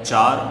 4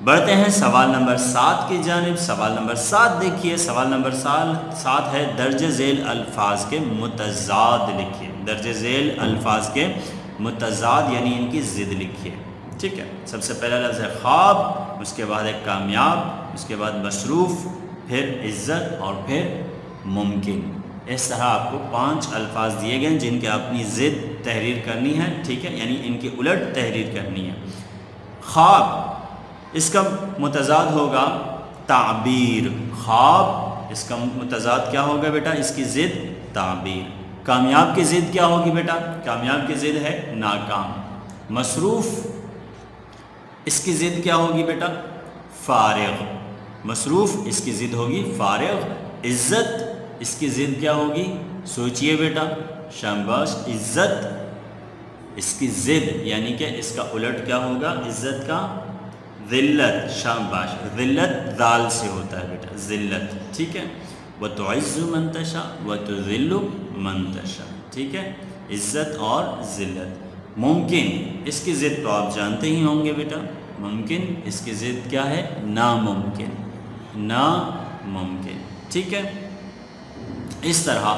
بڑھتے ہیں سوال نمبر 7 کی جانب۔ سوال نمبر 7 دیکھیے، سوال نمبر 7 ہے درج ذیل الفاظ کے متضاد لکھیے۔ درج ذیل الفاظ کے متضاد یعنی ان کی ضد لکھیے، ٹھیک ہے۔ سب سے پہلا لفظ ہے خواب، اس کے بعد ہے کامیاب، اس کے بعد مصروف، پھر عزت اور پھر ممکن۔ اس طرح آپ کو 5 الفاظ دیے گئے جن کے اپنی ضد تحریر کرنی ہے، ٹھیک ہے، یعنی ان کی الٹ تحریر کرنی ہے۔ خواب، اس کا متضاد ہوگا تعبیر۔ خواب، اس کا متضاد کیا ہوگا بیٹا؟ اس کی ضد تعبیر۔ کامیاب کی ضد کیا ہوگی بیٹا؟ کامیاب کی ضد ہے ناکام۔ مصروف، اس کی ضد کیا ہوگی بیٹا؟ فارغ۔ مصروف، اس کی ضد ہوگی فارغ۔ عزت، اس کی ضد کیا ہوگی؟ سوچئے بیٹا، شاباش۔ عزت، اس کی ضد یعنی کہ اس کا الٹ کیا ہوگا عزت کا؟ ذلت، شاباش۔ ذلت ذال سے ہوتا ہے بیٹا، ذلت، ٹھیک ہے۔ وَتُعِزُّ مَن تَشَاءُ وَتُذِلُّ مَن تَشَاءُ، ٹھیک ہے، عزت اور ذلت۔ ممکن، اس کی ضد تو آپ جانتے ہی ہوں گے بیٹا، ممکن، اس کی ضد کیا ہے؟ ناممکن، ناممکن، ٹھیک ہے۔ اس طرح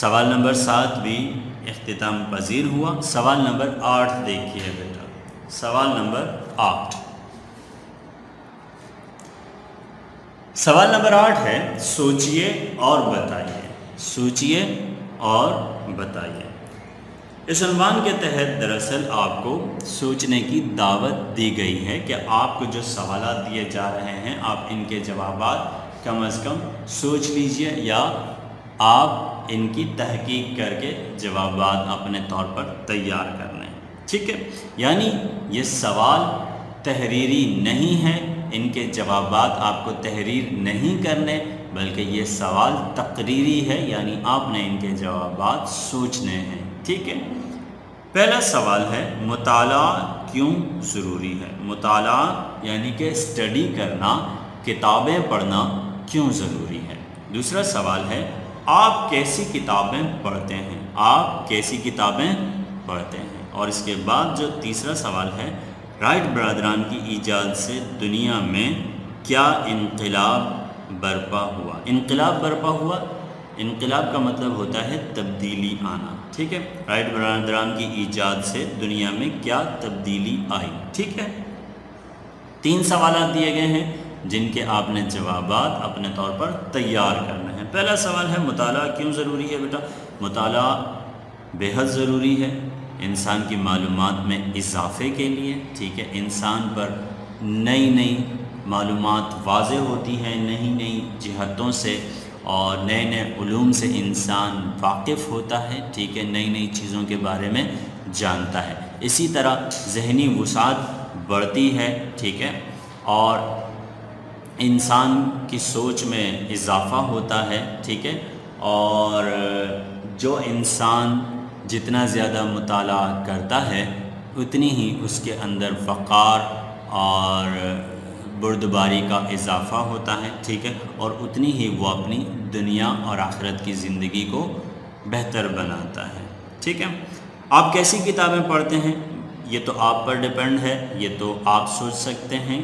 سوال نمبر 7 بھی اختتام پذیر ہوا۔ سوال نمبر 8 دیکھیے بیٹا، سوال نمبر 8۔ سوال نمبر 8 ہے سوچئے اور بتائیے۔ سوچئے اور بتائیے۔ اس عنوان کے تحت دراصل آپ کو سوچنے کی دعوت دی گئی ہے کہ آپ کو جو سوالات دیے جا رہے ہیں آپ ان کے جوابات کم از کم سوچ لیجئے یا آپ ان کی تحقیق کر کے جوابات اپنے طور پر تیار کر لیں، ٹھیک ہے۔ یعنی یہ سوال تحریری نہیں ہے، ان کے جوابات آپ کو تحریر نہیں کرنے، بلکہ یہ سوال تقریری ہے، یعنی آپ نے ان کے جوابات سوچنے ہیں، ٹھیک ہے۔ پہلا سوال ہے مطالعہ کیوں ضروری ہے؟ مطالعہ یعنی کہ اسٹڈی کرنا، کتابیں پڑھنا کیوں ضروری ہے؟ دوسرا سوال ہے آپ کیسی کتابیں پڑھتے ہیں؟ آپ کیسی کتابیں پڑھتے ہیں؟ اور اس کے بعد جو تیسرا سوال ہے رائٹ برادران کی ایجاد سے دنیا میں کیا انقلاب برپا ہوا؟ انقلاب برپا ہوا، انقلاب کا مطلب ہوتا ہے تبدیلی آنا، ٹھیک ہے۔ رائٹ برادران کی ایجاد سے دنیا میں کیا تبدیلی آئی، ٹھیک ہے۔ 3 سوالات دیے گئے ہیں جن کے آپ نے جوابات اپنے طور پر تیار کرنے ہیں۔ پہلا سوال ہے مطالعہ کیوں ضروری ہے بیٹا؟ مطالعہ بے حد ضروری ہے انسان کی معلومات میں اضافے کے لیے، ٹھیک ہے۔ انسان پر نئی نئی معلومات واضح ہوتی ہیں، نئی نئی جہتوں سے اور نئے نئے علوم سے انسان واقف ہوتا ہے، ٹھیک ہے، نئی نئی چیزوں کے بارے میں جانتا ہے۔ اسی طرح ذہنی وسعت بڑھتی ہے، ٹھیک ہے، اور انسان کی سوچ میں اضافہ ہوتا ہے، ٹھیک ہے۔ اور جو انسان جتنا زیادہ مطالعہ کرتا ہے اتنی ہی اس کے اندر وقار اور بردباری کا اضافہ ہوتا ہے، ٹھیک ہے، اور اتنی ہی وہ اپنی دنیا اور آخرت کی زندگی کو بہتر بناتا ہے، ٹھیک ہے۔ آپ کیسی کتابیں پڑھتے ہیں یہ تو آپ پر ڈیپینڈ ہے، یہ تو آپ سوچ سکتے ہیں،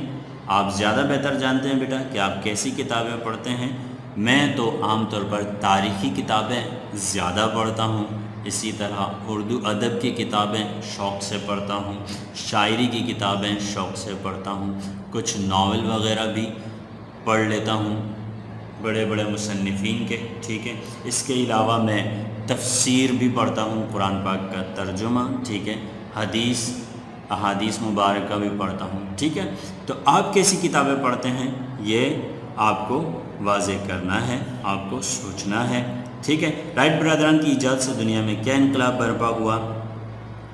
آپ زیادہ بہتر جانتے ہیں بیٹا کہ آپ کیسی کتابیں پڑھتے ہیں۔ میں تو عام طور پر تاریخی کتابیں زیادہ پڑھتا ہوں، اسی طرح اردو ادب کی کتابیں شوق سے پڑھتا ہوں، شاعری کی کتابیں شوق سے پڑھتا ہوں، کچھ ناول وغیرہ بھی پڑھ لیتا ہوں بڑے بڑے مصنفین کے، ٹھیک ہے۔ اس کے علاوہ میں تفسیر بھی پڑھتا ہوں، قرآن پاک کا ترجمہ، ٹھیک ہے، حدیث احادیث مبارکہ بھی پڑھتا ہوں، ٹھیک ہے۔ تو آپ کیسی کتابیں پڑھتے ہیں یہ آپ کو واضح کرنا ہے، آپ کو سوچنا ہے، ٹھیک ہے۔ رائٹ برادران کی ایجاد سے دنیا میں کیا انقلاب برپا ہوا؟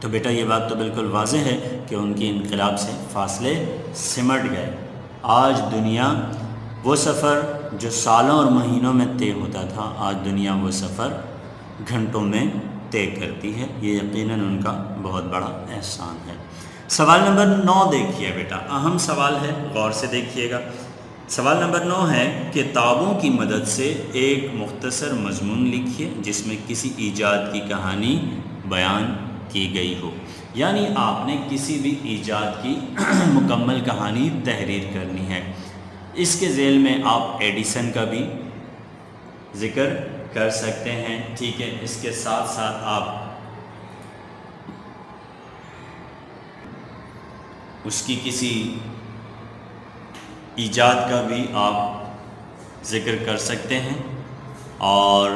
تو بیٹا یہ بات تو بالکل واضح ہے کہ ان کی انقلاب سے فاصلے سمٹ گئے۔ آج دنیا وہ سفر جو سالوں اور مہینوں میں طے ہوتا تھا، آج دنیا وہ سفر گھنٹوں میں طے کرتی ہے، یہ یقیناً ان کا بہت بڑا احسان ہے۔ سوال نمبر 9 دیکھیے بیٹا، اہم سوال ہے، غور سے دیکھیے گا۔ سوال نمبر 9 ہے کتابوں کی مدد سے ایک مختصر مضمون لکھیے جس میں کسی ایجاد کی کہانی بیان کی گئی ہو۔ یعنی آپ نے کسی بھی ایجاد کی مکمل کہانی تحریر کرنی ہے۔ اس کے ذیل میں آپ ایڈیسن کا بھی ذکر کر سکتے ہیں، ٹھیک ہے۔ اس کے ساتھ ساتھ آپ اس کی کسی ایجاد کا بھی آپ ذکر کر سکتے ہیں، اور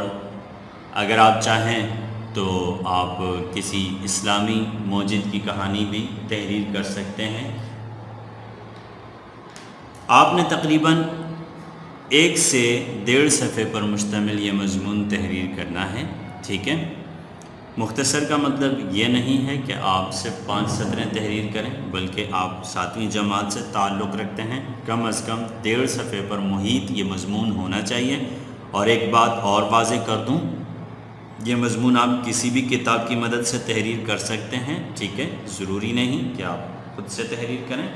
اگر آپ چاہیں تو آپ کسی اسلامی موجد کی کہانی بھی تحریر کر سکتے ہیں۔ آپ نے تقریباً 1 سے 1.5 صفحے پر مشتمل یہ مضمون تحریر کرنا ہے، ٹھیک ہے۔ مختصر کا مطلب یہ نہیں ہے کہ آپ صرف 5 سطریں تحریر کریں، بلکہ آپ 7ویں جماعت سے تعلق رکھتے ہیں، کم از کم 1.5 صفحے پر محیط یہ مضمون ہونا چاہیے۔ اور ایک بات اور واضح کر دوں، یہ مضمون آپ کسی بھی کتاب کی مدد سے تحریر کر سکتے ہیں، ٹھیک ہے۔ ضروری نہیں کہ آپ خود سے تحریر کریں،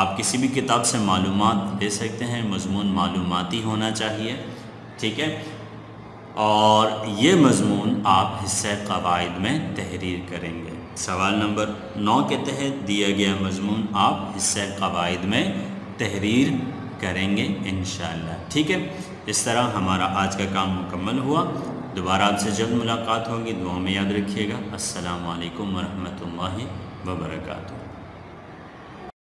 آپ کسی بھی کتاب سے معلومات لے سکتے ہیں۔ مضمون معلوماتی ہونا چاہیے، ٹھیک ہے۔ اور یہ مضمون آپ حصہ قواعد میں تحریر کریں گے۔ سوال نمبر 9 کے تحت دیا گیا مضمون آپ حصہ قواعد میں تحریر کریں گے انشاءاللہ، ٹھیک ہے۔ اس طرح ہمارا آج کا کام مکمل ہوا۔ دوبارہ آپ سے جلد ملاقات ہوگی، دعاؤں میں یاد رکھیے گا۔ السلام علیکم ورحمۃ اللہ وبرکاتہ۔